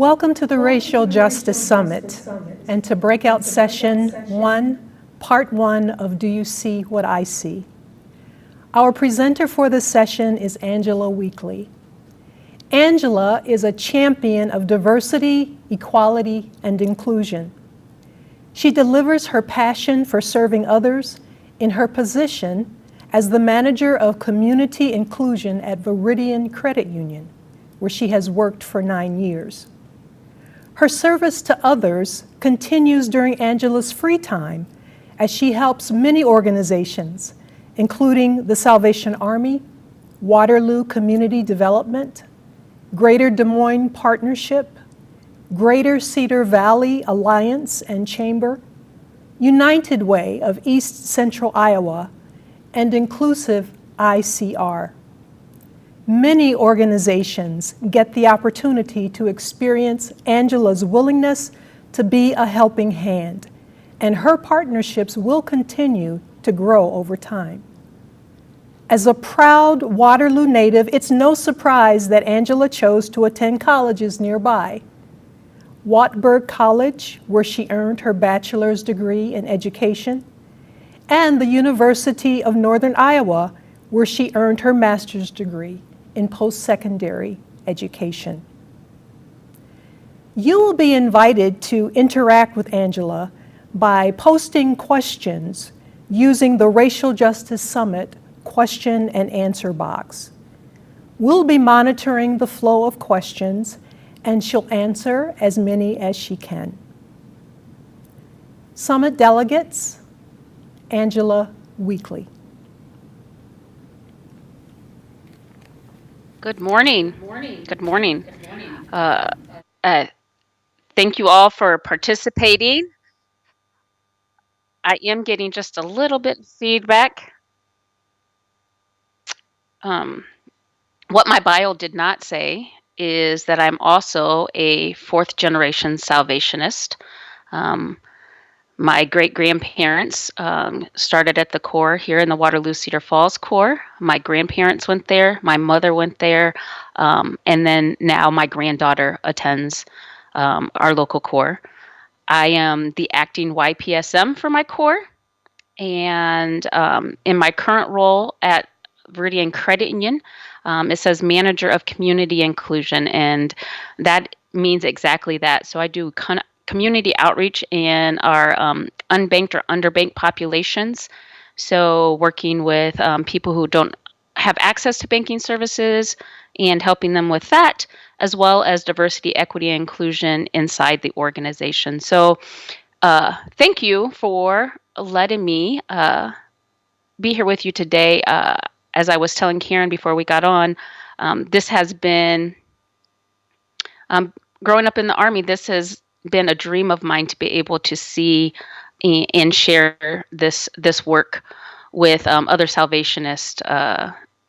Welcome to the Racial Justice Summit and to Breakout Session 1, Part 1 of Do You See What I See? Our presenter for this session is Angela Weekley. Angela is a champion of diversity, equality, and inclusion. She delivers her passion for serving others in her position as the manager of community inclusion at Viridian Credit Union, where she has worked for 9 years. Her service to others continues during Angela's free time as she helps many organizations, including the Salvation Army, Waterloo Community Development, Greater Des Moines Partnership, Greater Cedar Valley Alliance and Chamber, United Way of East Central Iowa, and Inclusive ICR. Many organizations get the opportunity to experience Angela's willingness to be a helping hand, and her partnerships will continue to grow over time. As a proud Waterloo native, it's no surprise that Angela chose to attend colleges nearby. Wartburg College, where she earned her bachelor's degree in education, and the University of Northern Iowa, where she earned her master's degree in post-secondary education. You will be invited to interact with Angela by posting questions using the Racial Justice Summit question and answer box. We'll be monitoring the flow of questions, and she'll answer as many as she can. Summit delegates, Angela Weekley. Good morning. Good morning. Thank you all for participating. I am getting just a little bit of feedback. What my bio did not say is that I'm also a fourth generation Salvationist. My great-grandparents started at the Corps here in the Waterloo Cedar Falls Corps. My grandparents went there, my mother went there, and then now my granddaughter attends our local Corps. I am the acting YPSM for my Corps, and in my current role at Viridian Credit Union, it says Manager of Community Inclusion, and that means exactly that. So I do community outreach in our unbanked or underbanked populations. So working with people who don't have access to banking services and helping them with that, as well as diversity, equity, and inclusion inside the organization. So thank you for letting me be here with you today. As I was telling Karen before we got on, this has been, growing up in the Army, this has been a dream of mine to be able to see and share this work with other Salvationists.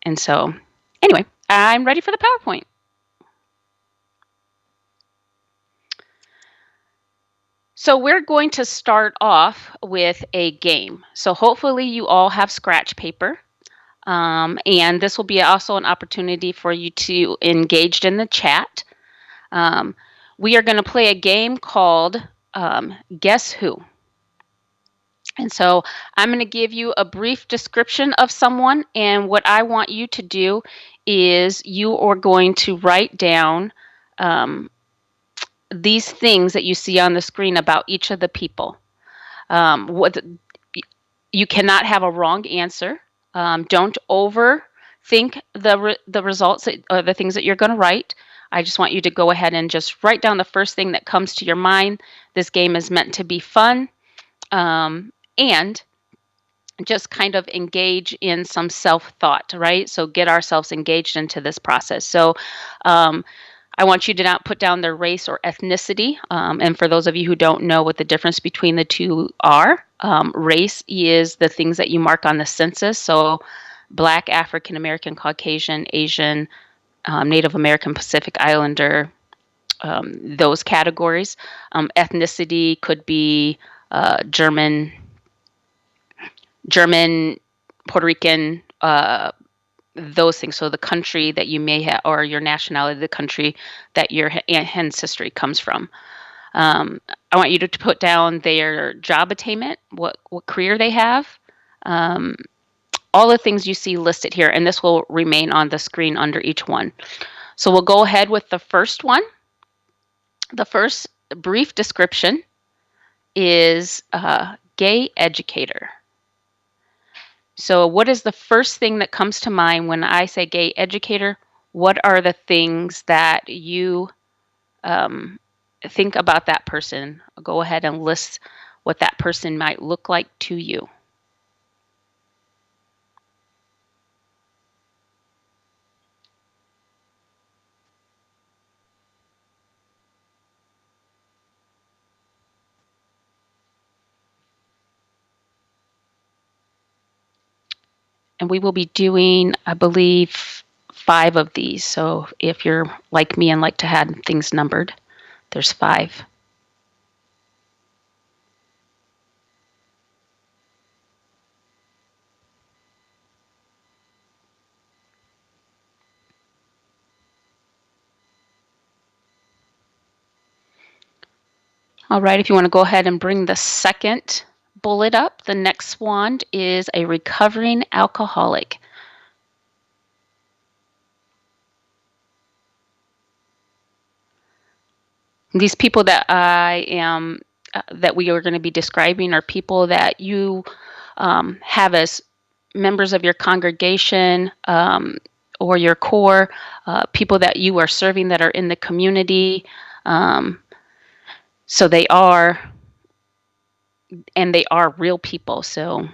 And so, anyway, I'm ready for the PowerPoint. So we're going to start off with a game. So hopefully you all have scratch paper. And this will be also an opportunity for you to engage in the chat. We are going to play a game called Guess Who? And so I'm going to give you a brief description of someone, and what I want you to do is you are going to write down these things that you see on the screen about each of the people. You cannot have a wrong answer. Don't overthink the results or the things that you're going to write. I just want you to go ahead and just write down the first thing that comes to your mind. This game is meant to be fun, and just kind of engage in some self-thought, right? So get ourselves engaged into this process. So I want you to not put down their race or ethnicity. And for those of you who don't know what the difference between the two are, race is the things that you mark on the census. So Black, African American, Caucasian, Asian, Native American, Pacific Islander, those categories. Ethnicity could be German, Puerto Rican, those things. So the country that you may have, or your nationality, the country that your ancestry comes from. I want you to put down their job attainment, what career they have, all the things you see listed here, and this will remain on the screen under each one. So we'll go ahead with the first one. The first brief description is gay educator. So what is the first thing that comes to mind when I say gay educator? What are the things that you think about that person? Go ahead and list what that person might look like to you. And we will be doing, I believe, 5 of these. So if you're like me and like to have things numbered, there's 5. All right, if you want to go ahead and bring the second bullet up, the next one is a recovering alcoholic. These people that that we are going to be describing are people that you have as members of your congregation or your core, people that you are serving that are in the community. So they are real people. So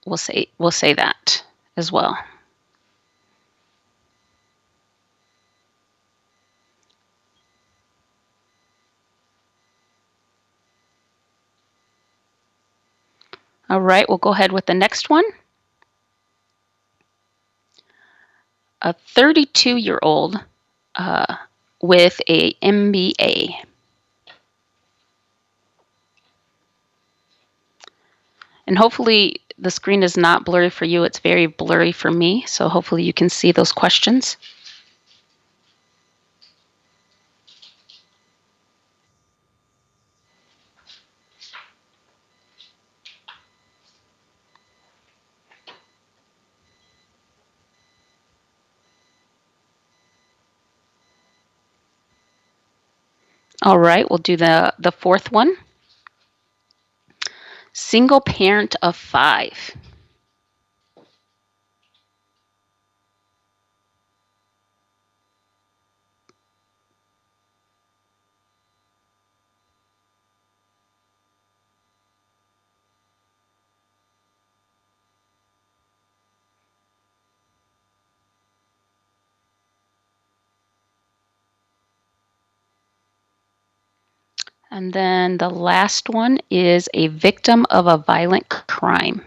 we'll say that as well. All right, we'll go ahead with the next one. A 32-year-old with a MBA. And hopefully the screen is not blurry for you. It's very blurry for me. So hopefully you can see those questions. All right, we'll do the fourth one. Single parent of 5. And then the last one is a victim of a violent crime.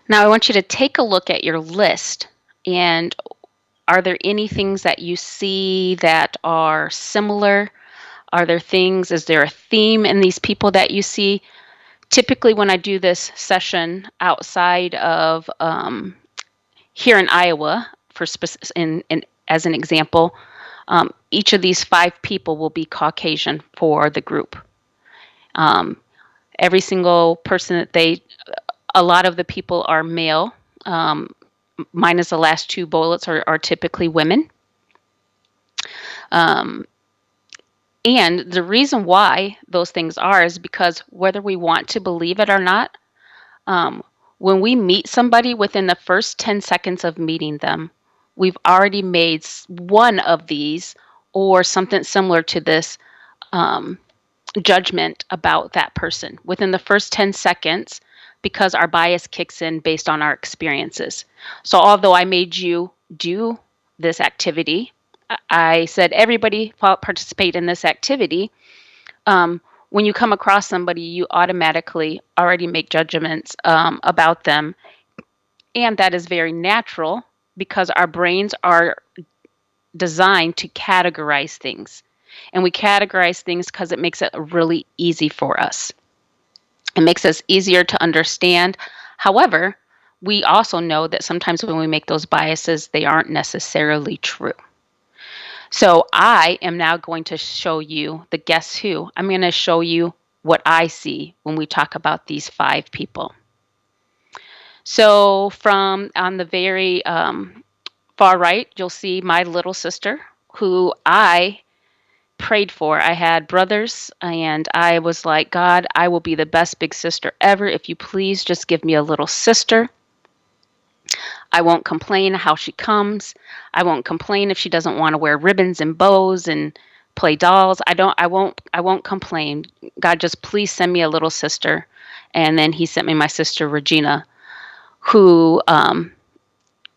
Now I want you to take a look at your list, and are there any things that you see that are similar? Are there things, is there a theme in these people that you see? Typically when I do this session outside of here in Iowa, as an example, each of these 5 people will be Caucasian for the group. Every single person a lot of the people are male, minus the last 2 bullets are typically women. And the reason why those things are is because whether we want to believe it or not, when we meet somebody within the first 10 seconds of meeting them, we've already made one of these or something similar to this judgment about that person. Within the first 10 seconds, because our bias kicks in based on our experiences. So although I made you do this activity, I said everybody participate in this activity. When you come across somebody, you automatically already make judgments about them. And that is very natural because our brains are designed to categorize things. And we categorize things because it makes it really easy for us. It makes us easier to understand. However, we also know that sometimes when we make those biases, they aren't necessarily true. So I am now going to show you the guess who. I'm going to show you what I see when we talk about these 5 people. So from on the very far right, you'll see my little sister, who I prayed for. I had brothers, and I was like, God, I will be the best big sister ever. If you please just give me a little sister. I won't complain how she comes. I won't complain if she doesn't want to wear ribbons and bows and play dolls. I won't complain. God, just please send me a little sister. And then he sent me my sister Regina, who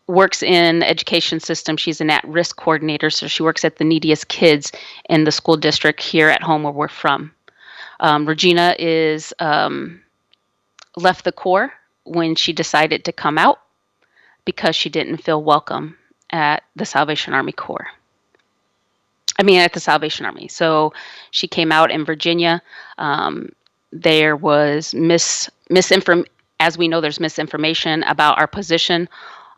works in the education system. She's an at-risk coordinator, so she works at the neediest kids in the school district here at home where we're from. Regina is left the Corps when she decided to come out because she didn't feel welcome at the Salvation Army Corps. At the Salvation Army. So she came out in Virginia. There was as we know, there's misinformation about our position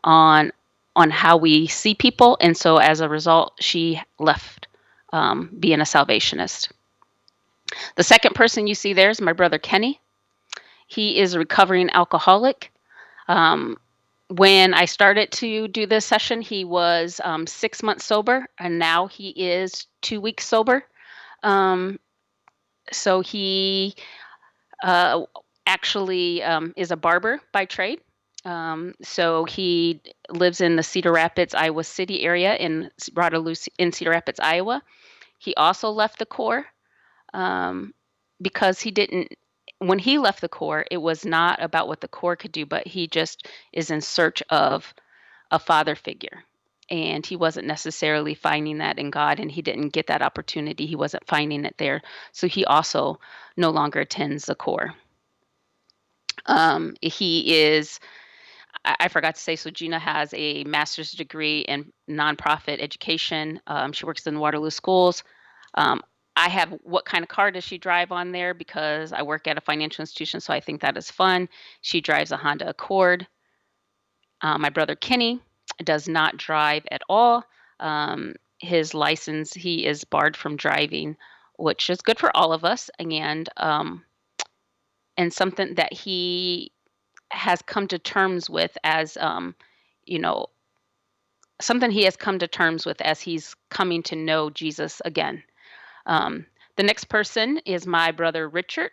on how we see people, and so as a result, she left being a Salvationist. The second person you see there is my brother Kenny. He is a recovering alcoholic. When I started to do this session, he was 6 months sober, and now he is 2 weeks sober. So he actually is a barber by trade. So he lives in the Cedar Rapids, Iowa City area in Cedar Rapids, Iowa. He also left the Corps because when he left the Corps, it was not about what the Corps could do, but he just is in search of a father figure. And he wasn't necessarily finding that in God, and he didn't get that opportunity. He wasn't finding it there. So he also no longer attends the Corps. I forgot to say, so Gina has a master's degree in nonprofit education. She works in Waterloo schools. I have what kind of car does she drive on there, because I work at a financial institution, so I think that is fun. She drives a Honda Accord. My brother Kenny does not drive at all. His license, he is barred from driving, which is good for all of us, and something that he has come to terms with as, something he has come to terms with as he's coming to know Jesus again. The next person is my brother Richard,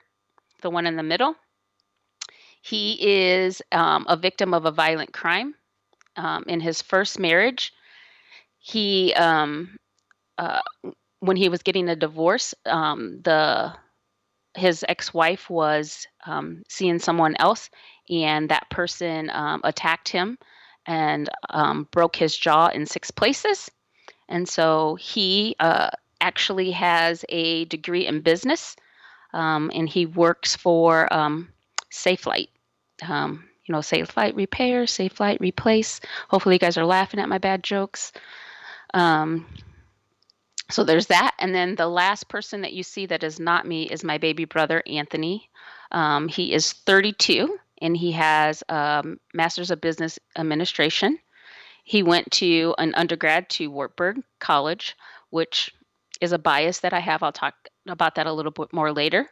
the one in the middle. He is a victim of a violent crime. In his first marriage, he, when he was getting a divorce, his ex-wife was seeing someone else, and that person attacked him and broke his jaw in 6 places. And so he actually has a degree in business, and he works for Safe Flight. Safe Flight repair, Safe Flight replace. Hopefully you guys are laughing at my bad jokes. So there's that. And then the last person that you see that is not me is my baby brother, Anthony. He is 32, and he has a Master's of Business Administration. He went to an undergrad to Wartburg College, which is a bias that I have. I'll talk about that a little bit more later.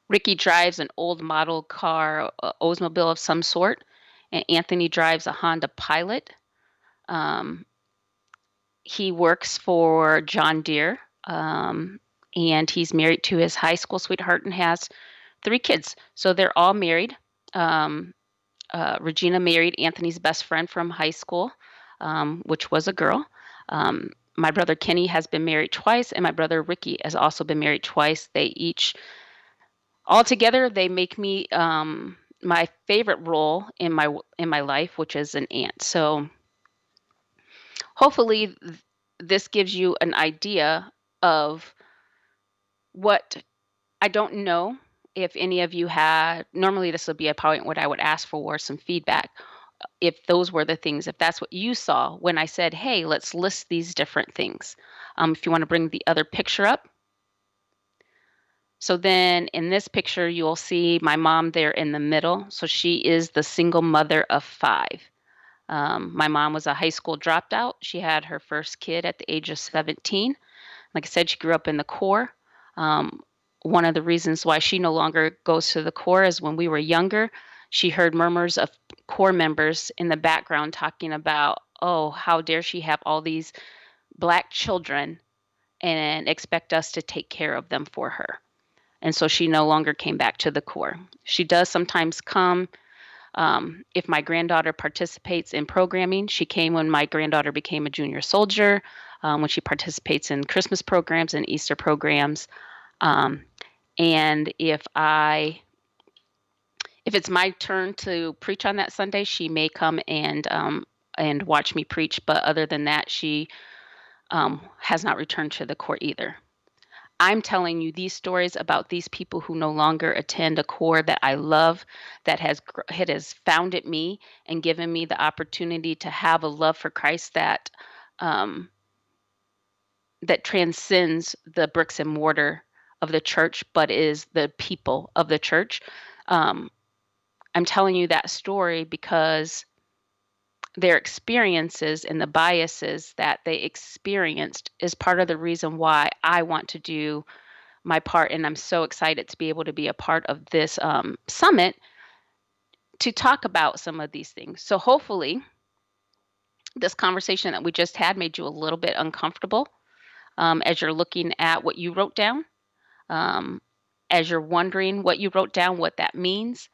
Ricky drives an old model car, Oldsmobile of some sort, and Anthony drives a Honda Pilot. He works for John Deere, and he's married to his high school sweetheart and has 3 kids. So they're all married. Regina married Anthony's best friend from high school, which was a girl. My brother Kenny has been married twice, and my brother Ricky has also been married twice. They each Altogether, they make me my favorite role in my life, which is an aunt. So hopefully this gives you an idea of what I don't know if any of you had. Normally this would be a point what I would ask for some feedback. If those were the things, if that's what you saw when I said, hey, let's list these different things. If you want to bring the other picture up. So then in this picture, you'll see my mom there in the middle. So she is the single mother of 5. My mom was a high school dropout. She had her first kid at the age of 17. Like I said, she grew up in the Corps. One of the reasons why she no longer goes to the Corps is when we were younger, she heard murmurs of Corps members in the background talking about, oh, how dare she have all these Black children and expect us to take care of them for her. And so she no longer came back to the Corps. She does sometimes come if my granddaughter participates in programming. She came when my granddaughter became a junior soldier, when she participates in Christmas programs and Easter programs. And if it's my turn to preach on that Sunday, she may come and watch me preach. But other than that, she has not returned to the Corps either. I'm telling you these stories about these people who no longer attend a Corps that I love, that has founded me and given me the opportunity to have a love for Christ that transcends the bricks and mortar of the church, but is the people of the church. I'm telling you that story because their experiences and the biases that they experienced is part of the reason why I want to do my part. And I'm so excited to be able to be a part of this summit to talk about some of these things. So hopefully this conversation that we just had made you a little bit uncomfortable as you're looking at what you wrote down, as you're wondering what you wrote down, what that means,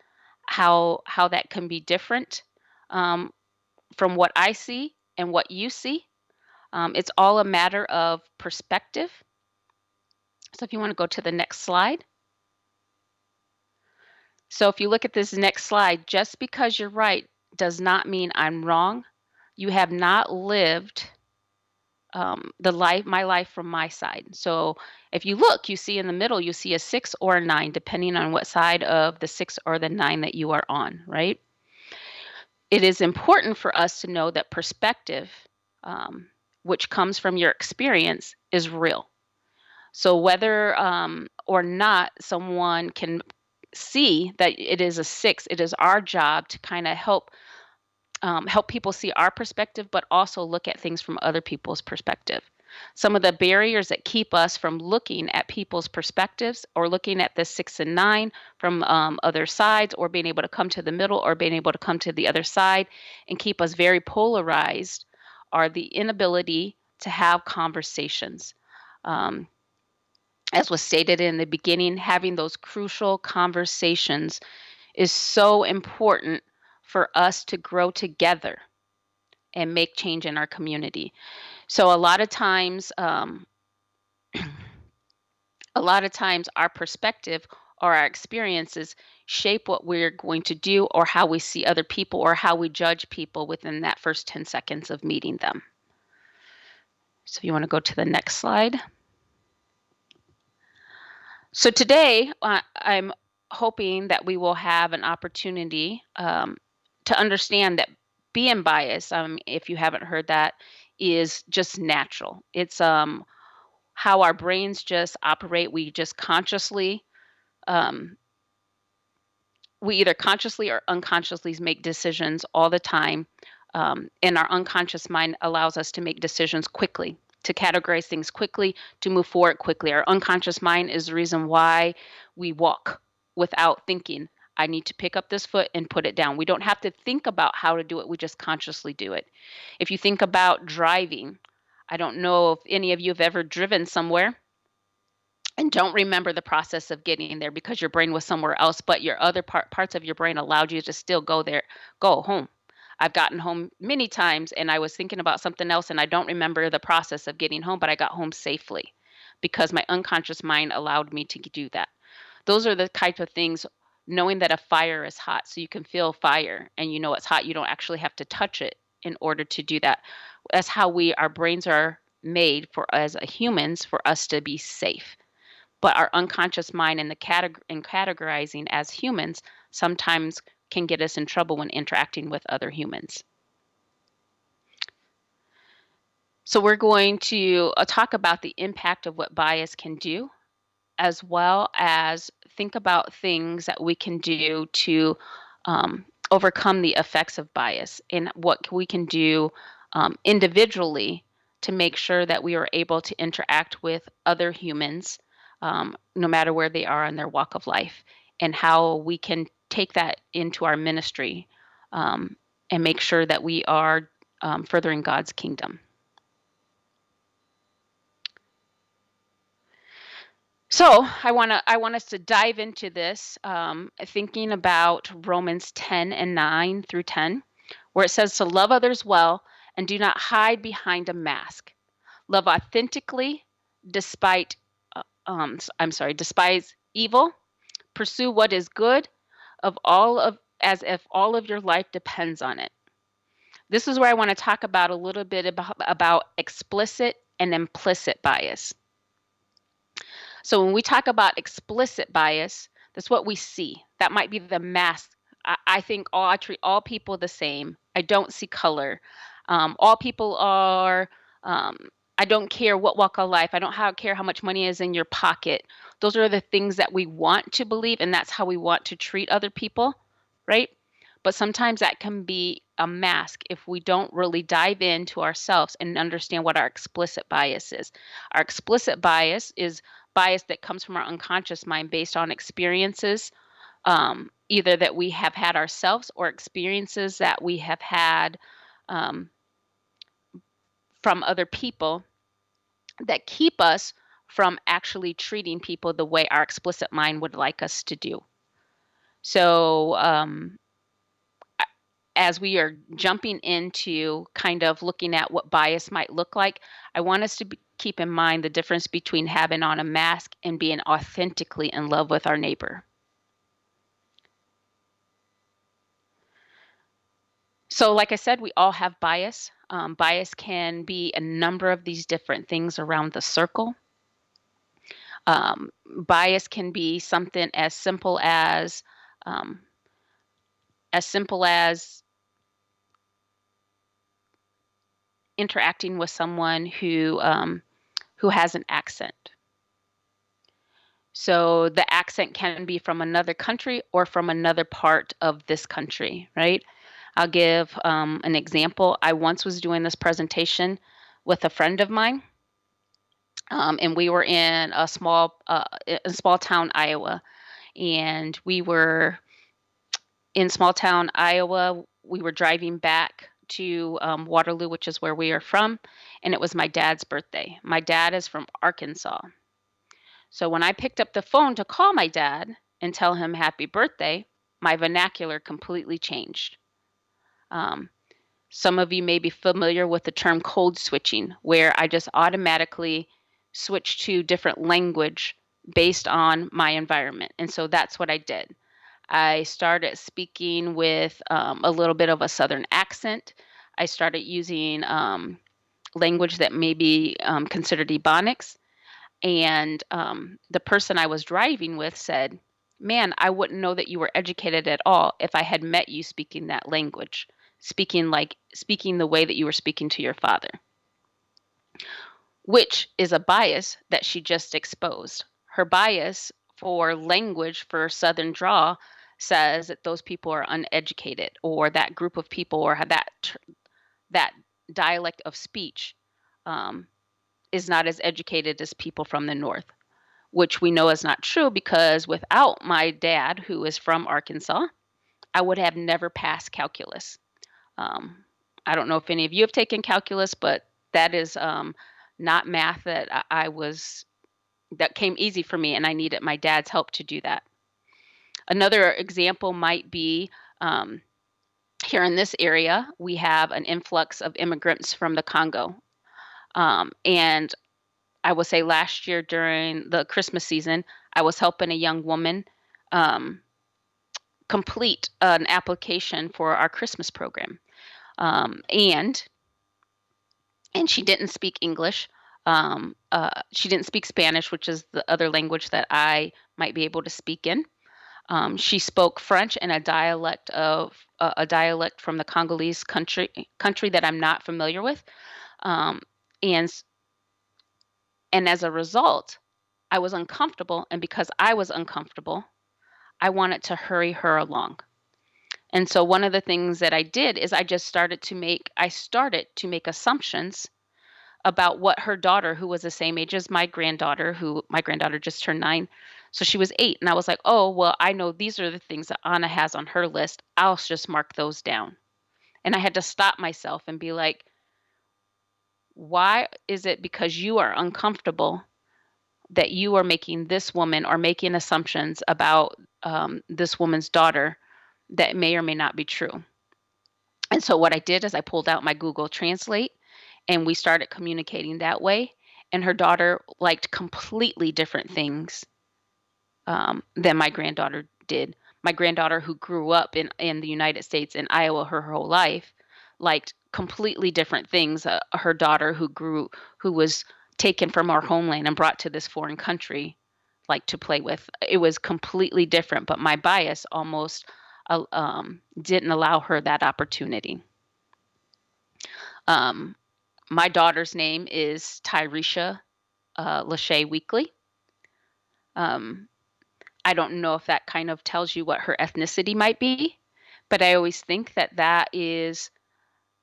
how that can be different from what I see and what you see. It's all a matter of perspective. So if you want to go to the next slide. So if you look at this next slide, just because you're right does not mean I'm wrong. You have not lived my life from my side. So if you look, you see in the middle, you see a 6 or a 9, depending on what side of the 6 or the 9 that you are on, right? It is important for us to know that perspective, which comes from your experience, is real. So whether or not someone can see that it is a 6, it is our job to kind of help people see our perspective, but also look at things from other people's perspective. Some of the barriers that keep us from looking at people's perspectives or looking at the 6 and 9 from other sides, or being able to come to the middle, or being able to come to the other side, and keep us very polarized, are the inability to have conversations. As was stated in the beginning, having those crucial conversations is so important for us to grow together and make change in our community. So a lot of times our perspective or our experiences shape what we're going to do, or how we see other people, or how we judge people within that first 10 seconds of meeting them. So if you want to go to the next slide. So today, I'm hoping that we will have an opportunity to understand that being biased, if you haven't heard that, is just natural. It's how our brains just operate. We just consciously, we either consciously or unconsciously make decisions all the time. And our unconscious mind allows us to make decisions quickly, to categorize things quickly, to move forward quickly. Our unconscious mind is the reason why we walk without thinking. I need to pick up this foot and put it down. We don't have to think about how to do it. We just consciously do it. If you think about driving, I don't know if any of you have ever driven somewhere and don't remember the process of getting there because your brain was somewhere else, but your other parts of your brain allowed you to still go home. I've gotten home many times and I was thinking about something else and I don't remember the process of getting home, but I got home safely because my unconscious mind allowed me to do that. Those are the type of things, knowing that a fire is hot, so you can feel fire and you know it's hot. You don't actually have to touch it in order to do that. That's how our brains are made for as humans, for us to be safe. But our unconscious mind and categorizing as humans sometimes can get us in trouble when interacting with other humans. So we're going to talk about the impact of what bias can do, as well as think about things that we can do to overcome the effects of bias, and what we can do individually to make sure that we are able to interact with other humans, no matter where they are in their walk of life, and how we can take that into our ministry, and make sure that we are furthering God's kingdom. So I want us to dive into this, thinking about Romans 10 and 9 through 10, where it says to love others well and do not hide behind a mask. Love authentically, despite despise evil. Pursue what is good, as if all of your life depends on it. This is where I want to talk about a little bit about explicit and implicit bias. So when we talk about explicit bias, that's what we see. That might be the mask. I think I treat all people the same. I don't see color. All people are, I don't care what walk of life. I don't care how much money is in your pocket. Those are the things that we want to believe, and that's how we want to treat other people, right? But sometimes that can be a mask if we don't really dive into ourselves and understand what our explicit bias is. Our explicit bias is bias that comes from our unconscious mind based on experiences, either that we have had ourselves or experiences that we have had from other people, that keep us from actually treating people the way our explicit mind would like us to do. So as we are jumping into kind of looking at what bias might look like, I want us to keep in mind the difference between having on a mask and being authentically in love with our neighbor. So like I said, we all have bias. Bias can be a number of these different things around the circle. Bias can be something as simple as interacting with someone who has an accent. So the accent can be from another country or from another part of this country, right? I'll give an example. I once was doing this presentation with a friend of mine, and we were in a small town, Iowa, and we were in small town Iowa. We were driving back to Waterloo, which is where we are from, and it was my dad's birthday. My dad is from Arkansas. So when I picked up the phone to call my dad and tell him happy birthday, my vernacular completely changed. Some of you may be familiar with the term code switching, where I just automatically switch to different language based on my environment. And so that's what I did. I started speaking with a little bit of a Southern accent. I started using language that may be considered Ebonics. And the person I was driving with said, "Man, I wouldn't know that you were educated at all if I had met you speaking that language, speaking the way that you were speaking to your father," which is a bias that she just exposed. Her bias for language, for Southern drawl, says that those people are uneducated, or that group of people, or that dialect of speech is not as educated as people from the North, which we know is not true, because without my dad, who is from Arkansas, I would have never passed calculus. I don't know if any of you have taken calculus, but that is not math that that came easy for me, and I needed my dad's help to do that. Another example might be here in this area, we have an influx of immigrants from the Congo. And I would say last year during the Christmas season, I was helping a young woman um, complete an application for our Christmas program. Um, and and she didn't speak English. She didn't speak Spanish, which is the other language that I might be able to speak in. She spoke French and a dialect from the Congolese country that I'm not familiar with, um, and and as a result, I was uncomfortable, and because I was uncomfortable, I wanted to hurry her along. And so one of the things that I did is I started to make assumptions about what her daughter, who was the same age as my granddaughter just turned 9, so she was 8, and I was like, oh well, I know these are the things that Anna has on her list, I'll just mark those down. And I had to stop myself and be like, why is it because you are uncomfortable that you are making this woman or making assumptions about this woman's daughter that may or may not be true? And so what I did is I pulled out my Google Translate and we started communicating that way. And her daughter liked completely different things than my granddaughter did. My granddaughter, who grew up in the United States in Iowa her whole life, liked completely different things. Her daughter, who was taken from our homeland and brought to this foreign country, like to play with. It was completely different, but my bias almost didn't allow her that opportunity. Um, my daughter's name is Tyresha Lachey Weekley. Um, I don't know if that kind of tells you what her ethnicity might be, but I always think that that is,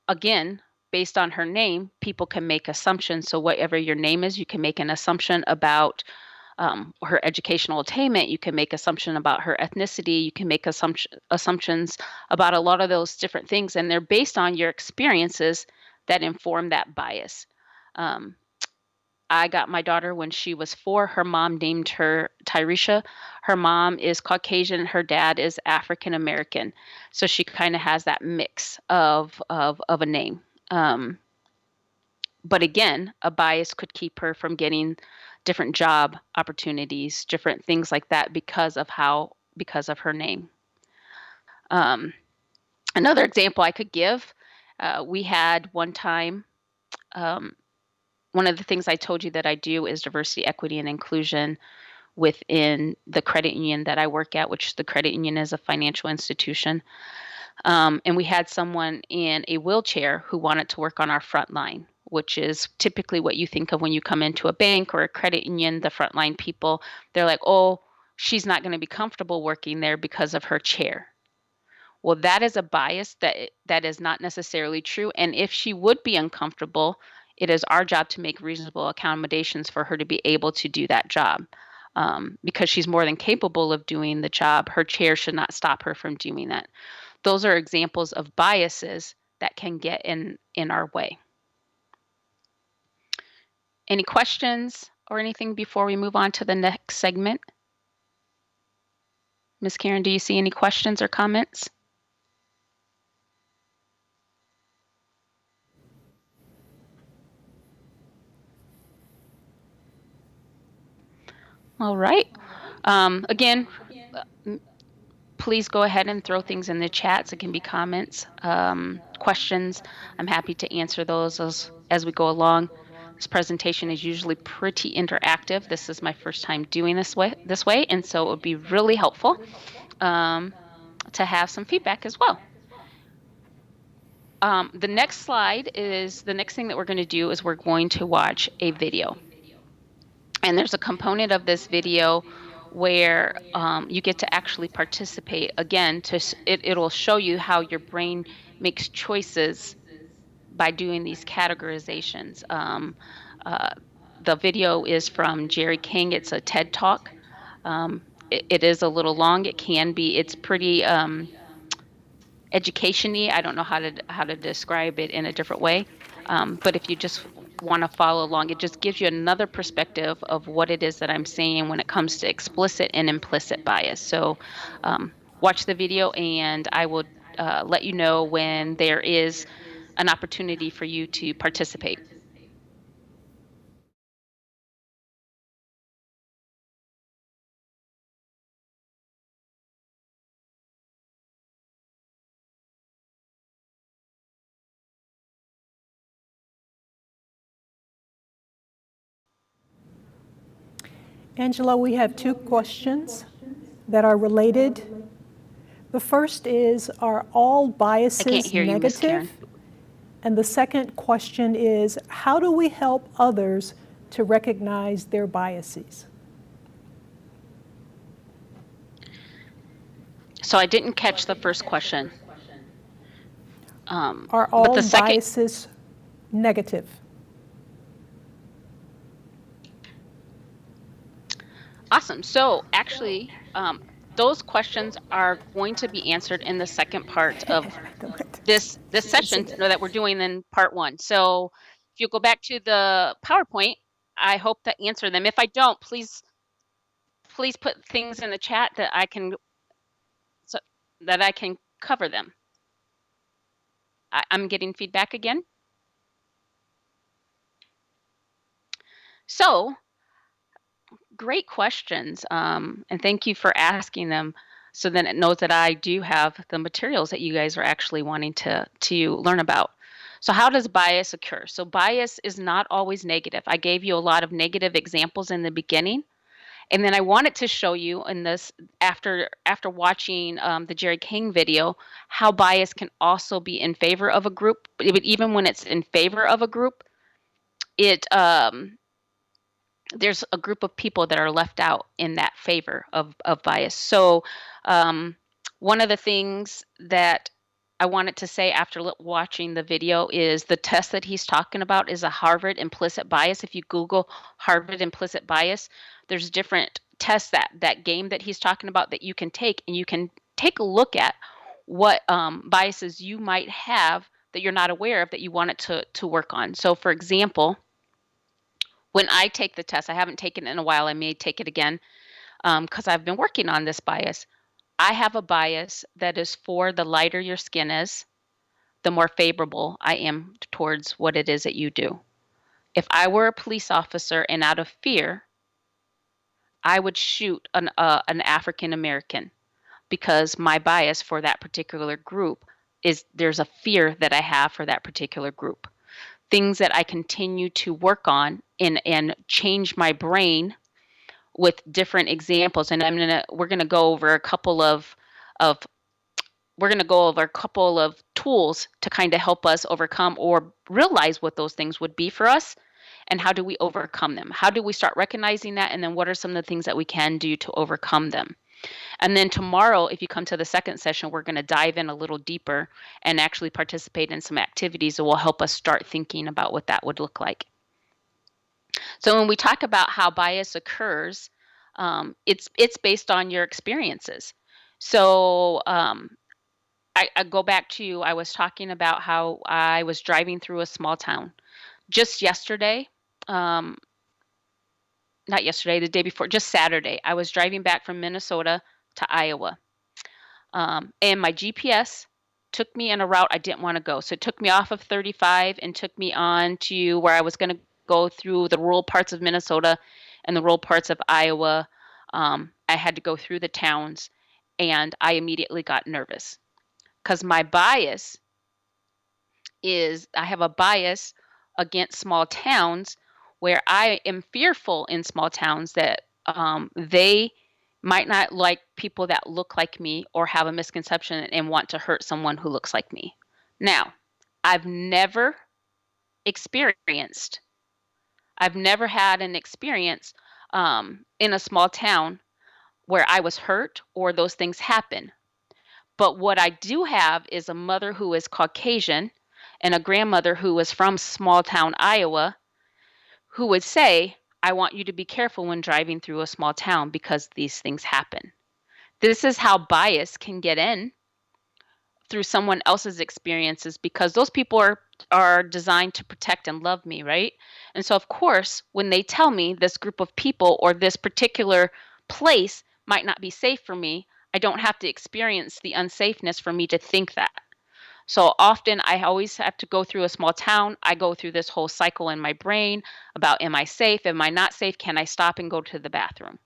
again, based on her name, people can make assumptions. So whatever your name is, you can make an assumption about her educational attainment. You can make assumption about her ethnicity. You can make assumptions about a lot of those different things, and they're based on your experiences that inform that bias. Um, I got my daughter when she was 4. Her mom named her Tyresha. Her mom is Caucasian. Her dad is African American. So she kind of has that mix of a name. But again, a bias could keep her from getting different job opportunities, different things like that because of her name. Um, Another example I could give, we had one time, um, one of the things I told you that I do is diversity, equity, and inclusion within the credit union that I work at, which the credit union is a financial institution. And we had someone in a wheelchair who wanted to work on our front line, which is typically what you think of when you come into a bank or a credit union. The frontline people, they're like, oh, she's not going to be comfortable working there because of her chair. Well, that is a bias that is not necessarily true. And if she would be uncomfortable, it is our job to make reasonable accommodations for her to be able to do that job. Because she's more than capable of doing the job. Her chair should not stop her from doing that. Those are examples of biases that can get in our way. Any questions or anything before we move on to the next segment? Ms. Karen, do you see any questions or comments? All right. Again, please go ahead and throw things in the chats. It can be comments, questions. I'm happy to answer those as we go along. This presentation is usually pretty interactive. This is my first time doing this way, and so it would be really helpful to have some feedback as well. The next slide is the next thing that we're going to do is we're going to watch a video. And there's a component of this video where you get to actually participate. Again, it'll show you how your brain makes choices by doing these categorizations. The video is from Jerry King. It's a TED Talk. It is a little long. It can be. It's pretty education-y. I don't know how to describe it in a different way. But if you just want to follow along, it just gives you another perspective of what it is that I'm saying when it comes to explicit and implicit bias. So watch the video, and I will let you know when there is an opportunity for you to participate. Angela, we have two questions that are related. The first is, are all I can't biases hear you, Miss Karen. negative? And the second question is, how do we help others to recognize their biases? So I didn't catch the first question. Are But all the second, biases negative? awesome. So actually, those questions are going to be answered in the second part of this session that we're doing in part 1. So if you go back to the PowerPoint, I hope to answer them. If I don't, please put things in the chat that I can cover them. I'm getting feedback again. So great questions, and thank you for asking them, so then it knows that I do have the materials that you guys are actually wanting to learn about. So how does bias occur? So bias is not always negative. I gave you a lot of negative examples in the beginning, and then I wanted to show you in this, after watching the Jerry King video, how bias can also be in favor of a group. But even when it's in favor of a group, it there's a group of people that are left out in that favor of bias. So one of the things that I wanted to say after watching the video is the test that he's talking about is a Harvard implicit bias. If you Google Harvard implicit bias, there's different tests, that game that he's talking about, that you can take, and you can take a look at what biases you might have that you're not aware of that you want it to work on. So for example, when I take the test, I haven't taken it in a while, I may take it again because I've been working on this bias. I have a bias that is for the lighter your skin is, the more favorable I am towards what it is that you do. If I were a police officer and out of fear, I would shoot an African American, because my bias for that particular group is there's a fear that I have for that particular group. Things that I continue to work on and change my brain with different examples. And we're gonna go over a couple of tools to kind of help us overcome or realize what those things would be for us, and how do we overcome them? How do we start recognizing that? And then what are some of the things that we can do to overcome them? And then tomorrow, if you come to the second session, we're going to dive in a little deeper and actually participate in some activities that will help us start thinking about what that would look like. So when we talk about how bias occurs, it's based on your experiences. So I go back to, I was talking about how I was driving through a small town just yesterday. Not yesterday, the day before, just Saturday. I was driving back from Minnesota to Iowa. And my GPS took me in a route I didn't want to go. So it took me off of 35 and took me on to where I was going to go through the rural parts of Minnesota and the rural parts of Iowa. I had to go through the towns, and I immediately got nervous because my bias is, I have a bias against small towns where I am fearful in small towns that they might not like people that look like me or have a misconception and want to hurt someone who looks like me. Now, I've never had an experience in a small town where I was hurt or those things happen. But what I do have is a mother who is Caucasian and a grandmother who was from small town Iowa, who would say, I want you to be careful when driving through a small town because these things happen. This is how bias can get in through someone else's experiences, because those people are designed to protect and love me, right? And so, of course, when they tell me this group of people or this particular place might not be safe for me, I don't have to experience the unsafeness for me to think that. So often I always have to go through a small town. I go through this whole cycle in my brain about, am I safe? Am I not safe? Can I stop and go to the bathroom?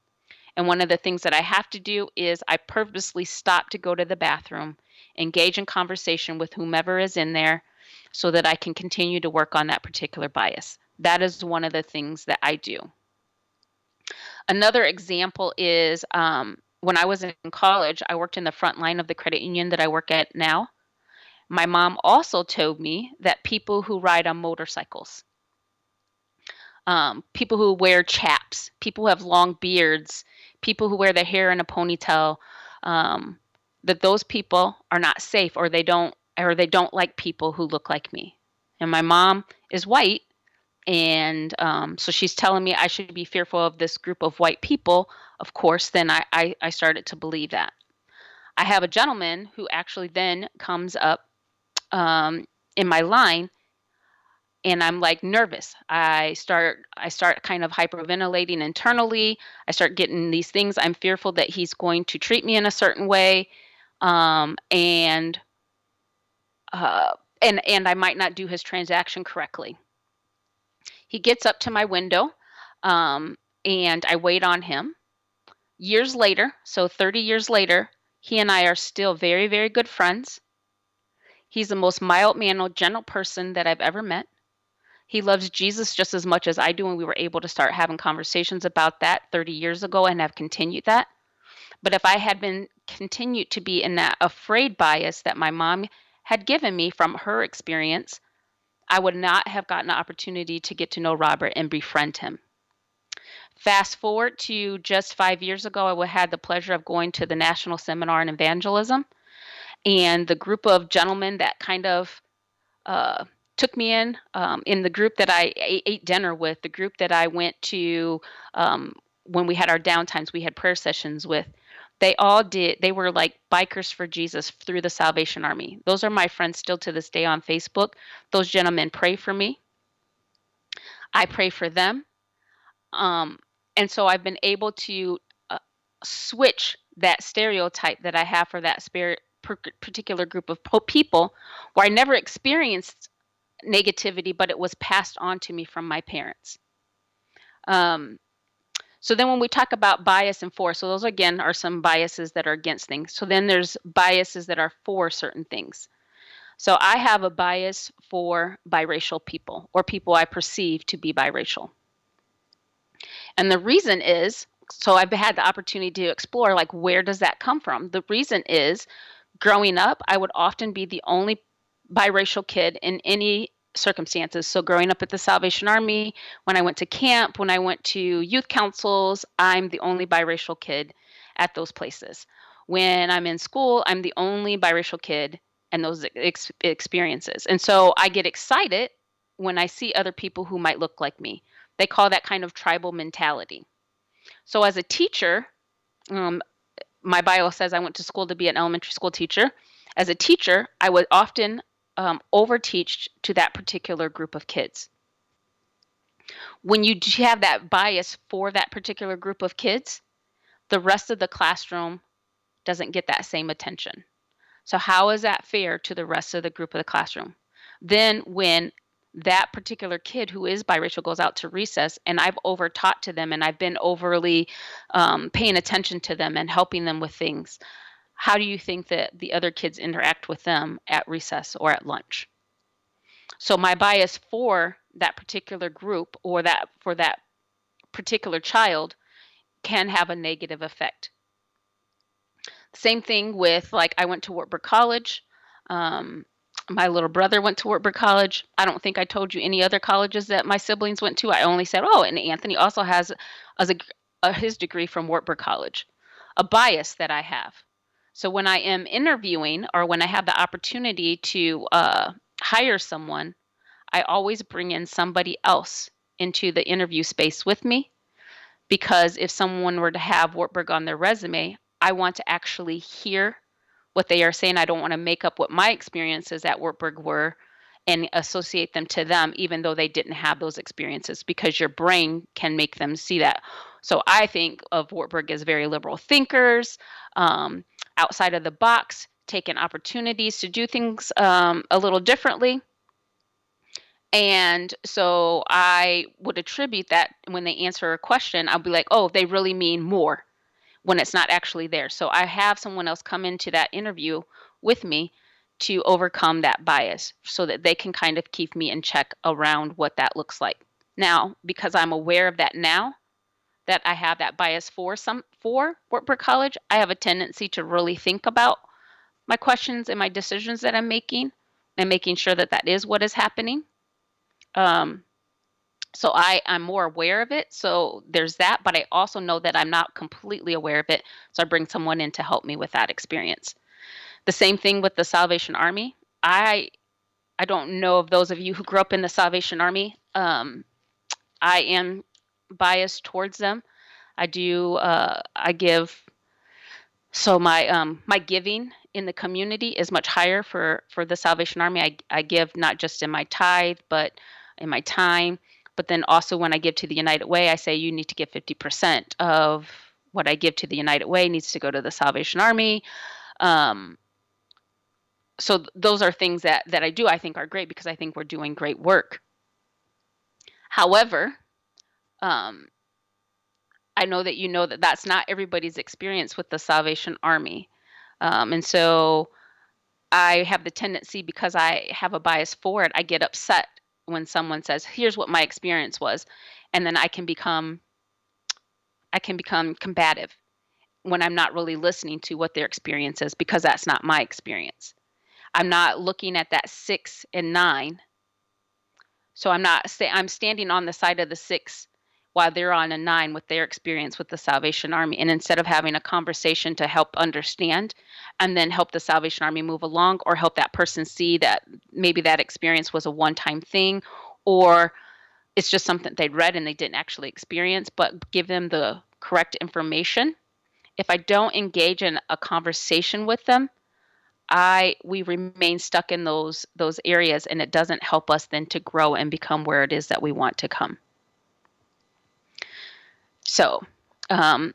And one of the things that I have to do is I purposely stop to go to the bathroom, engage in conversation with whomever is in there so that I can continue to work on that particular bias. That is one of the things that I do. Another example is when I was in college, I worked in the front line of the credit union that I work at now. My mom also told me that people who ride on motorcycles, people who wear chaps, people who have long beards, people who wear their hair in a ponytail, um, that those people are not safe, or they don't like people who look like me. And my mom is white, and so she's telling me I should be fearful of this group of white people. Of course, then I started to believe that. I have a gentleman who actually then comes up in my line, and I'm like nervous. I start kind of hyperventilating internally. I start getting these things. I'm fearful that he's going to treat me in a certain way, and and I might not do his transaction correctly. He gets up to my window, and I wait on him. Years later, so 30 years later, he and I are still very, very good friends. He's the most mild-mannered, gentle person that I've ever met. He loves Jesus just as much as I do, and we were able to start having conversations about that 30 years ago and have continued that. But if I had been continued to be in that afraid bias that my mom had given me from her experience, I would not have gotten the opportunity to get to know Robert and befriend him. Fast forward to just 5 years ago, I had the pleasure of going to the National Seminar in Evangelism, and the group of gentlemen that kind of uh, took me in the group that I ate dinner with, the group that I went to when we had our downtimes, we had prayer sessions with. They were like bikers for Jesus through the Salvation Army. Those are my friends still to this day on Facebook. Those gentlemen pray for me. I pray for them. Um, and so I've been able to switch that stereotype that I have for that particular group of people, where I never experienced negativity, but it was passed on to me from my parents. Um, so then when we talk about bias and for, so those again are some biases that are against things. So then there's biases that are for certain things. So I have a bias for biracial people, or people I perceive to be biracial. And the reason is, so I've had the opportunity to explore, like, where does that come from? The reason is, growing up, I would often be the only biracial kid in any circumstances. So growing up at the Salvation Army, when I went to camp, when I went to youth councils, I'm the only biracial kid at those places. When I'm in school, I'm the only biracial kid in those experiences. And so I get excited when I see other people who might look like me. They call that kind of tribal mentality. So as a teacher, my bio says I went to school to be an elementary school teacher. As a teacher, I would often overteach to that particular group of kids. When you have that bias for that particular group of kids, the rest of the classroom doesn't get that same attention. So how is that fair to the rest of the group of the classroom? Then when that particular kid who is biracial goes out to recess, and I've overtaught to them, and I've been overly paying attention to them and helping them with things, how do you think that the other kids interact with them at recess or at lunch? So my bias for that particular group, or that for that particular child, can have a negative effect. Same thing with, like, I went to Wartburg College. My little brother went to Wartburg College. I don't think I told you any other colleges that my siblings went to. I only said, oh, and Anthony also has his degree from Wartburg College. A bias that I have. So when I am interviewing, or when I have the opportunity to hire someone, I always bring in somebody else into the interview space with me, because if someone were to have Wartburg on their resume, I want to actually hear what they are saying. I don't want to make up what my experiences at Wartburg were and associate them to them, even though they didn't have those experiences, because your brain can make them see that. So I think of Wartburg as very liberal thinkers, outside of the box, taking opportunities to do things a little differently. And so I would attribute that when they answer a question, I'll be like, oh, they really mean more, when it's not actually there. So I have someone else come into that interview with me to overcome that bias, so that they can kind of keep me in check around what that looks like. Now, because I'm aware of that now, that I have that bias for Wartburg College, I have a tendency to really think about my questions and my decisions that I'm making and making sure that that is what is happening. So I'm more aware of it. So there's that, but I also know that I'm not completely aware of it. So I bring someone in to help me with that experience. The same thing with the Salvation Army. I don't know of those of you who grew up in the Salvation Army. I am biased towards them. I do. I give. So my giving in the community is much higher for the Salvation Army. I give not just in my tithe, but in my time. But then also when I give to the United Way, I say you need to give 50% of what I give to the United Way needs to go to the Salvation Army. So those are things that I do. I think are great because I think we're doing great work. However, I know that you know that that's not everybody's experience with the Salvation Army. And so I have the tendency, because I have a bias for it, I get upset when someone says, here's what my experience was. And then I can become combative when I'm not really listening to what their experience is, because that's not my experience. I'm not looking at that 6 and 9. So I'm standing on the side of the 6 while they're on a 9 with their experience with the Salvation Army. And instead of having a conversation to help understand and then help the Salvation Army move along, or help that person see that maybe that experience was a one-time thing, or it's just something they'd read and they didn't actually experience, but give them the correct information. If I don't engage in a conversation with them, we remain stuck in those areas, and it doesn't help us then to grow and become where it is that we want to come. So the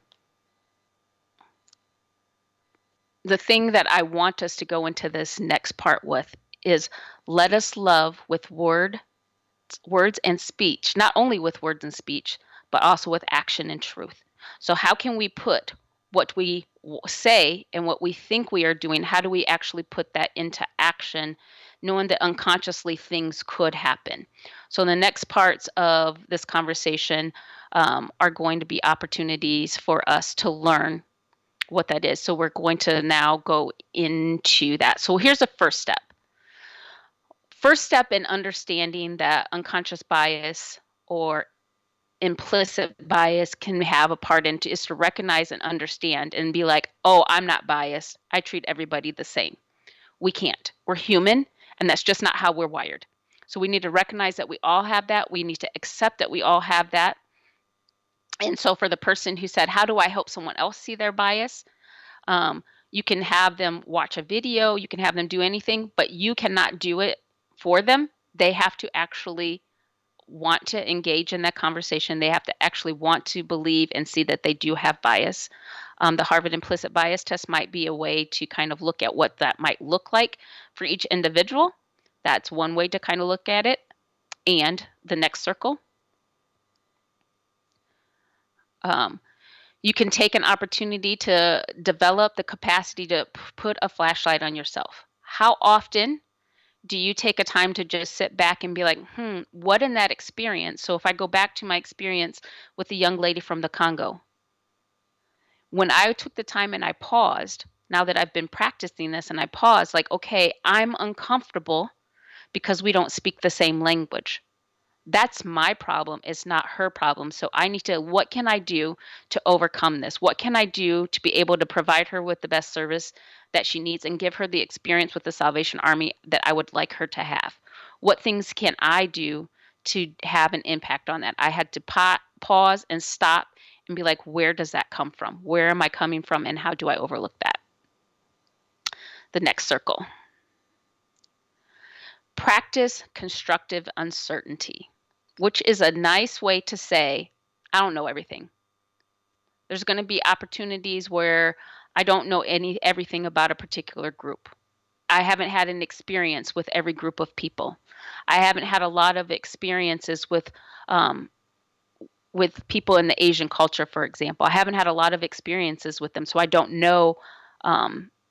thing that I want us to go into this next part with is, let us love with words and speech, not only with words and speech, but also with action and truth. So how can we put what we say and what we think we are doing, how do we actually put that into action, knowing that unconsciously things could happen? So the next parts of this conversation are going to be opportunities for us to learn what that is. So we're going to now go into that. So here's the first step. First step in understanding that unconscious bias or implicit bias can have a part into is to recognize and understand and be like, oh, I'm not biased. I treat everybody the same. We can't. We're human, and that's just not how we're wired. So we need to recognize that we all have that. We need to accept that we all have that. And so for the person who said, how do I help someone else see their bias? You can have them watch a video, you can have them do anything, but you cannot do it for them. They have to actually want to engage in that conversation. They have to actually want to believe and see that they do have bias. The Harvard Implicit Bias Test might be a way to kind of look at what that might look like for each individual. That's one way to kind of look at it. And the next circle. You can take an opportunity to develop the capacity to put a flashlight on yourself. How often do you take a time to just sit back and be like, what in that experience? So if I go back to my experience with the young lady from the Congo, when I took the time and I paused, now that I've been practicing this and I paused, like, okay, I'm uncomfortable because we don't speak the same language. That's my problem. It's not her problem. So I need to, what can I do to overcome this? What can I do to be able to provide her with the best service that she needs and give her the experience with the Salvation Army that I would like her to have? What things can I do to have an impact on that? I had to pause and stop and be like, where does that come from? Where am I coming from, and how do I overlook that? The next circle. Practice constructive uncertainty, which is a nice way to say, I don't know everything. There's going to be opportunities where I don't know everything about a particular group. I haven't had an experience with every group of people. I haven't had a lot of experiences with people in the Asian culture, for example. I haven't had a lot of experiences with them, so I don't know.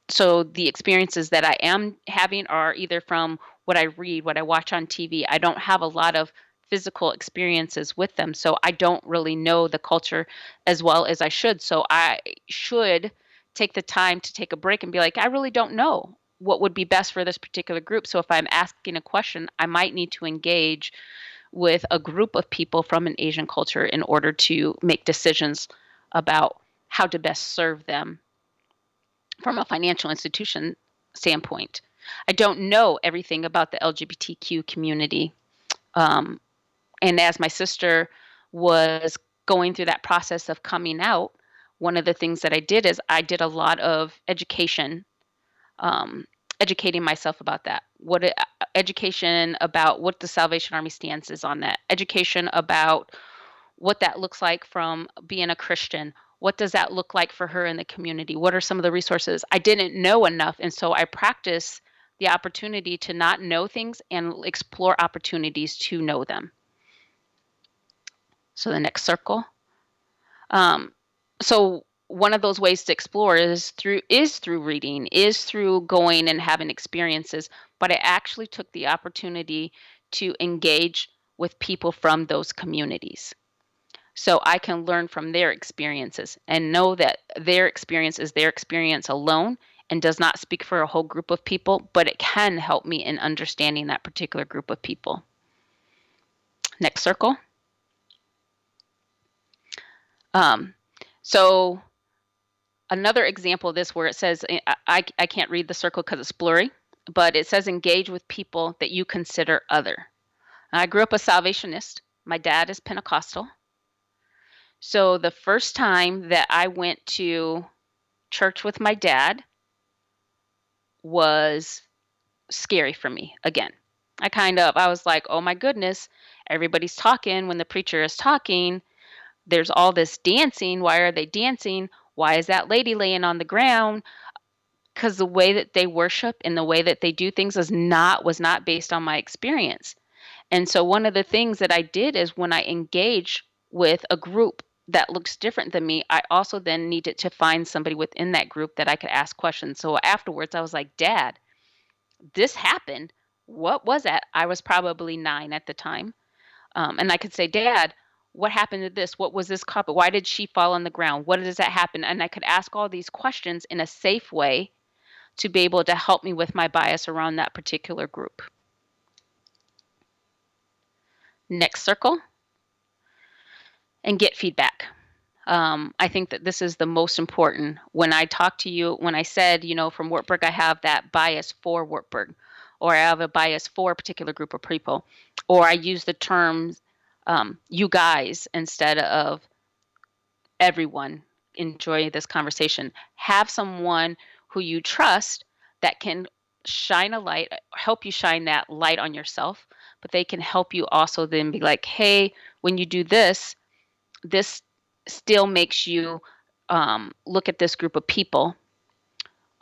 So the experiences that I am having are either from what I read, what I watch on TV. I don't have a lot of physical experiences with them. So I don't really know the culture as well as I should. So I should take the time to take a break and be like, I really don't know what would be best for this particular group. So if I'm asking a question, I might need to engage with a group of people from an Asian culture in order to make decisions about how to best serve them from a financial institution standpoint. I don't know everything about the LGBTQ community. Um, and as my sister was going through that process of coming out, one of the things that I did is I did a lot of education, um, educating myself about that. Education about what the Salvation Army stance is on that. Education about what that looks like from being a Christian. What does that look like for her in the community? What are some of the resources? I didn't know enough, and so I practiced the opportunity to not know things and explore opportunities to know them. So the next circle. Um, so one of those ways to explore is through reading, is through going and having experiences. But I actually took the opportunity to engage with people from those communities, so I can learn from their experiences and know that their experience is their experience alone and does not speak for a whole group of people, but it can help me in understanding that particular group of people. Next circle. So another example of this where it says, I can't read the circle because it's blurry, but it says engage with people that you consider other. I grew up a Salvationist. My dad is Pentecostal. So the first time that I went to church with my dad was scary for me again. I was like, oh my goodness, everybody's talking when the preacher is talking. There's all this dancing. Why are they dancing? Why is that lady laying on the ground? Because the way that they worship and the way that they do things was not based on my experience. And so one of the things that I did is when I engage with a group that looks different than me, I also then needed to find somebody within that group that I could ask questions. So afterwards, I was like, Dad, this happened. What was that? I was probably 9 at the time. And I could say, Dad, what happened to this? What was this couple? Why did she fall on the ground? What does that happen? And I could ask all these questions in a safe way to be able to help me with my bias around that particular group. Next circle. And get feedback. I think that this is the most important. When I talk to you, when I said, from Wartburg, I have that bias for Wartburg, or I have a bias for a particular group of people, or I use the terms you guys instead of everyone. Enjoy this conversation. Have someone who you trust that can shine a light, help you shine that light on yourself, but they can help you also then be like, hey, when you do this, this still makes you look at this group of people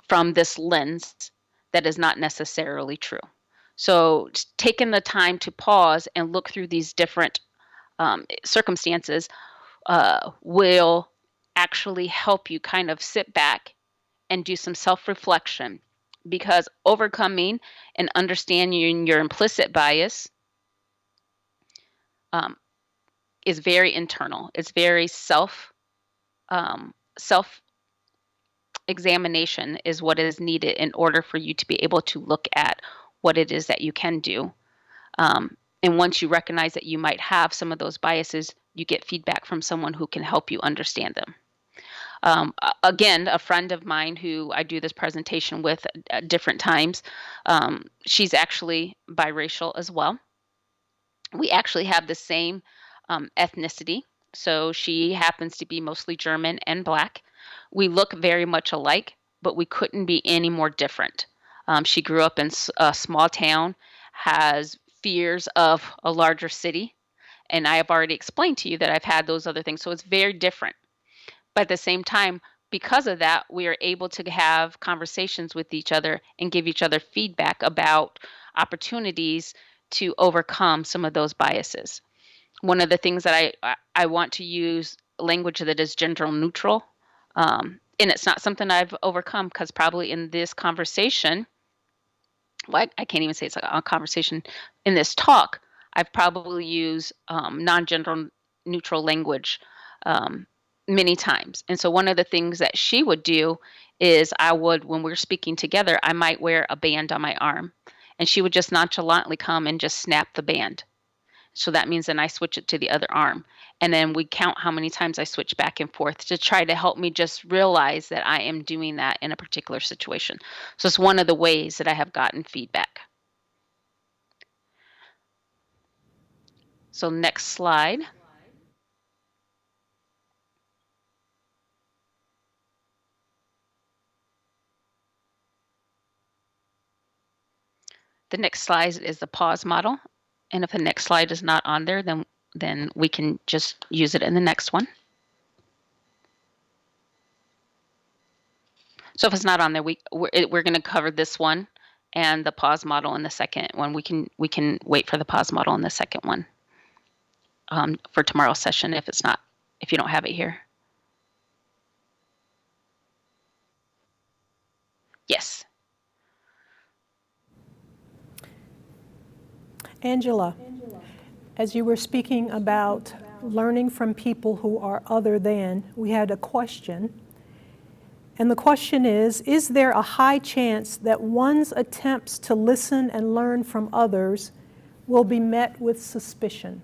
from this lens that is not necessarily true. So taking the time to pause and look through these different circumstances will actually help you kind of sit back and do some self-reflection, because overcoming and understanding your implicit bias is very internal. It's very self examination is what is needed in order for you to be able to look at what it is that you can do. And once you recognize that you might have some of those biases, you get feedback from someone who can help you understand them. Again, a friend of mine who I do this presentation with at different times, she's actually biracial as well. We actually have the same ethnicity. So she happens to be mostly German and Black. We look very much alike, but we couldn't be any more different. She grew up in a small town, has fears of a larger city, and I have already explained to you that I've had those other things. So it's very different. But at the same time, because of that, we are able to have conversations with each other and give each other feedback about opportunities to overcome some of those biases. One of the things that I want to use language that is gender neutral, and it's not something I've overcome because probably in this conversation, well, I can't even say it's a conversation, in this talk, I've probably used non-gender neutral language many times. And so one of the things that she would do is when we're speaking together, I might wear a band on my arm. And she would just nonchalantly come and just snap the band. So that means then I switch it to the other arm. And then we count how many times I switch back and forth to try to help me just realize that I am doing that in a particular situation. So it's one of the ways that I have gotten feedback. So next slide. The next slide is the pause model. And if the next slide is not on there, then we can just use it in the next one. So if it's not on there, we're going to cover this one and the pause model in the second one. We can wait for the pause model in the second one for tomorrow's session if you don't have it here. Yes. Angela, as you were speaking about learning from people who are other than, we had a question. And the question is there a high chance that one's attempts to listen and learn from others will be met with suspicion?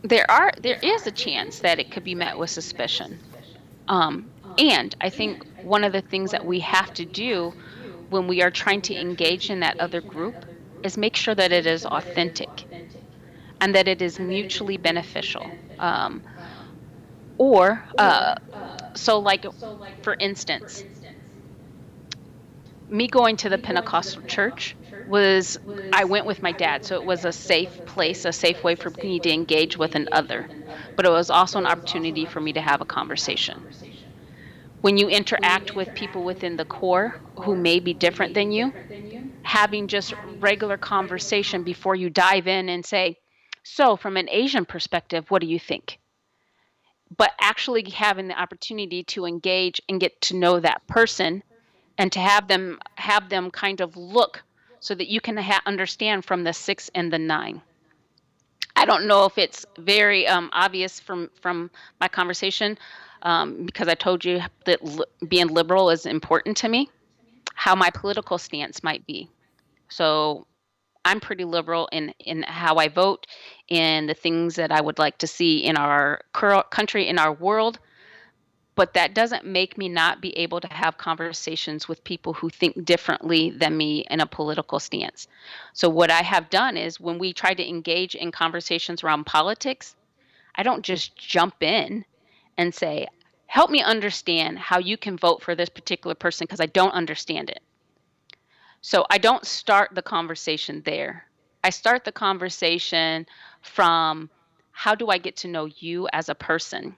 There is a chance that it could be met with suspicion. And I think one of the things that we have to do when we are trying to engage in that other group is make sure that it is authentic and that it is mutually beneficial. So like, for instance, me going to the Pentecostal church I went with my dad, so it was a safe place, a safe way for me to engage with an other, but it was also an opportunity for me to have a conversation. When you interact with people within the core who may be different than you, having just regular conversation before you dive in and say, so from an Asian perspective, what do you think? But actually having the opportunity to engage and get to know that person and to have them kind of look so that you can understand from the 6 and the 9. I don't know if it's very obvious from my conversation, because I told you that being liberal is important to me, how my political stance might be. So I'm pretty liberal in how I vote, in the things that I would like to see in our country, in our world. But that doesn't make me not be able to have conversations with people who think differently than me in a political stance. So what I have done is when we try to engage in conversations around politics, I don't just jump in and say, help me understand how you can vote for this particular person because I don't understand it. So I don't start the conversation there. I start the conversation from, how do I get to know you as a person?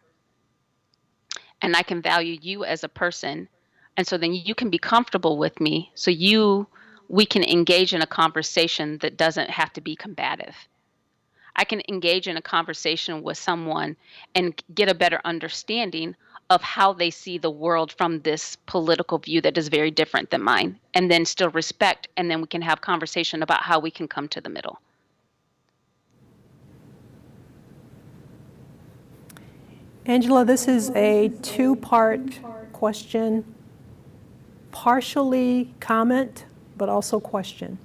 And I can value you as a person. And so then you can be comfortable with me. So we can engage in a conversation that doesn't have to be combative. I can engage in a conversation with someone and get a better understanding of how they see the world from this political view that is very different than mine, and then still respect, and then we can have conversation about how we can come to the middle. Angela, this is a two-part question, partially comment, but also question.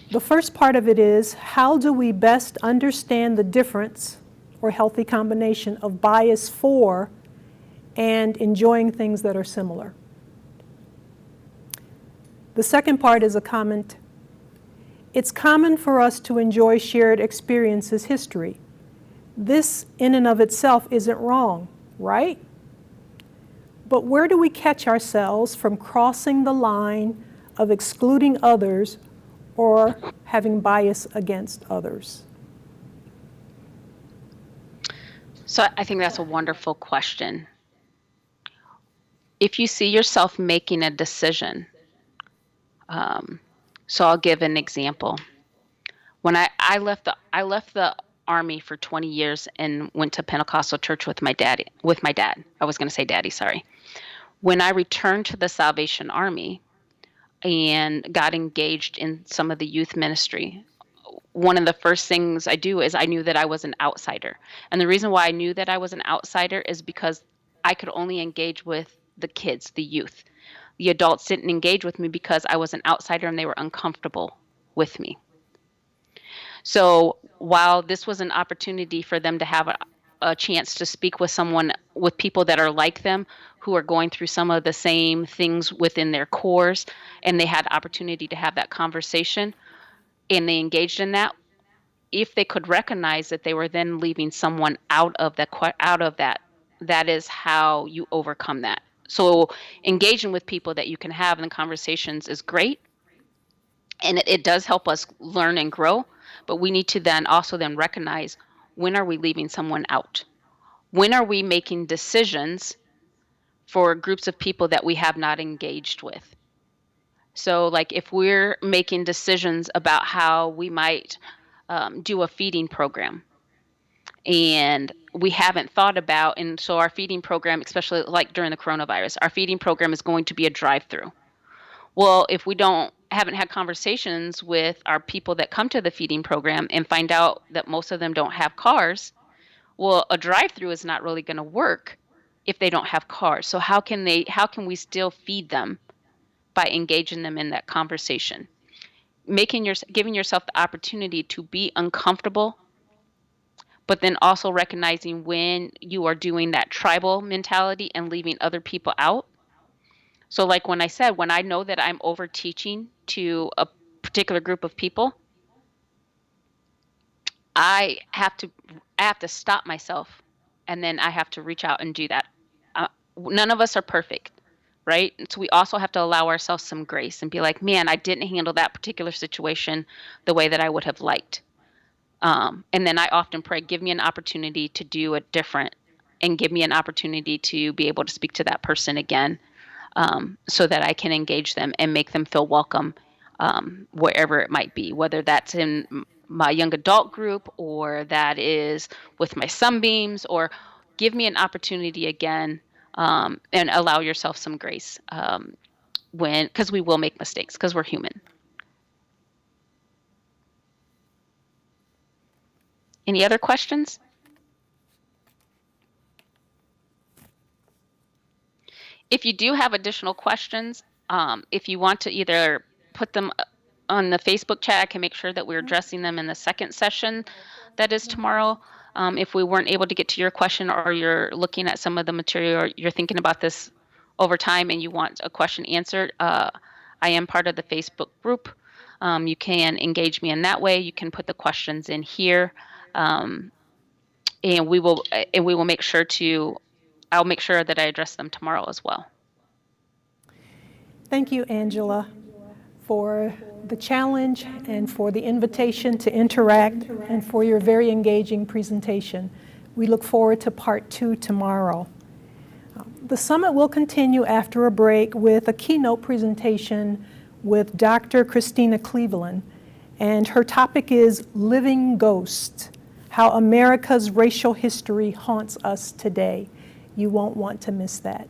The first part of it is, how do we best understand the difference or healthy combination of bias for and enjoying things that are similar? The second part is a comment. It's common for us to enjoy shared experiences history. This in and of itself isn't wrong, right? But where do we catch ourselves from crossing the line of excluding others or having bias against others? So I think that's a wonderful question. If you see yourself making a decision, so I'll give an example. When I left the Army for 20 years and went to Pentecostal church with my dad. I was going to say daddy, sorry. When I returned to the Salvation Army, and got engaged in some of the youth ministry, one of the first things I do is I knew that I was an outsider. And the reason why I knew that I was an outsider is because I could only engage with the kids, the youth. The adults didn't engage with me because I was an outsider and they were uncomfortable with me. So while this was an opportunity for them to have a chance to speak with someone, with people that are like them, who are going through some of the same things within their cores, and they had opportunity to have that conversation, and they engaged in that, if they could recognize that they were then leaving someone out of that, that is how you overcome that. So engaging with people that you can have in the conversations is great, and it does help us learn and grow, but we need to then also then recognize, when are we leaving someone out? When are we making decisions for groups of people that we have not engaged with? So like if we're making decisions about how we might do a feeding program, and we haven't thought about, and so our feeding program, especially like during the coronavirus, our feeding program is going to be a drive-through. Well, if we haven't had conversations with our people that come to the feeding program and find out that most of them don't have cars, well, a drive-through is not really going to work if they don't have cars. So how can we still feed them? By engaging them in that conversation, giving yourself the opportunity to be uncomfortable, but then also recognizing when you are doing that tribal mentality and leaving other people out. So like when I said, when I know that I'm over teaching to a particular group of people, I have to stop myself, and then I have to reach out and do that. None of us are perfect, right? So we also have to allow ourselves some grace and be like, man, I didn't handle that particular situation the way that I would have liked. And then I often pray, give me an opportunity to do it different, and give me an opportunity to be able to speak to that person again, so that I can engage them and make them feel welcome, wherever it might be, whether that's in my young adult group or that is with my sunbeams, or give me an opportunity again, and allow yourself some grace, because we will make mistakes, because we're human. Any other questions? If you do have additional questions, if you want to either put them on the Facebook chat, I can make sure that we're addressing them in the second session that is tomorrow. If we weren't able to get to your question, or you're looking at some of the material, or you're thinking about this over time and you want a question answered, I am part of the Facebook group. You can engage me in that way. You can put the questions in here, and we will make sure I'll make sure that I address them tomorrow as well. Thank you, Angela, for the challenge and for the invitation to interact, and for your very engaging presentation. We look forward to part 2 tomorrow. The summit will continue after a break with a keynote presentation with Dr. Christina Cleveland, and her topic is Living Ghosts: How America's Racial History Haunts Us Today. You won't want to miss that.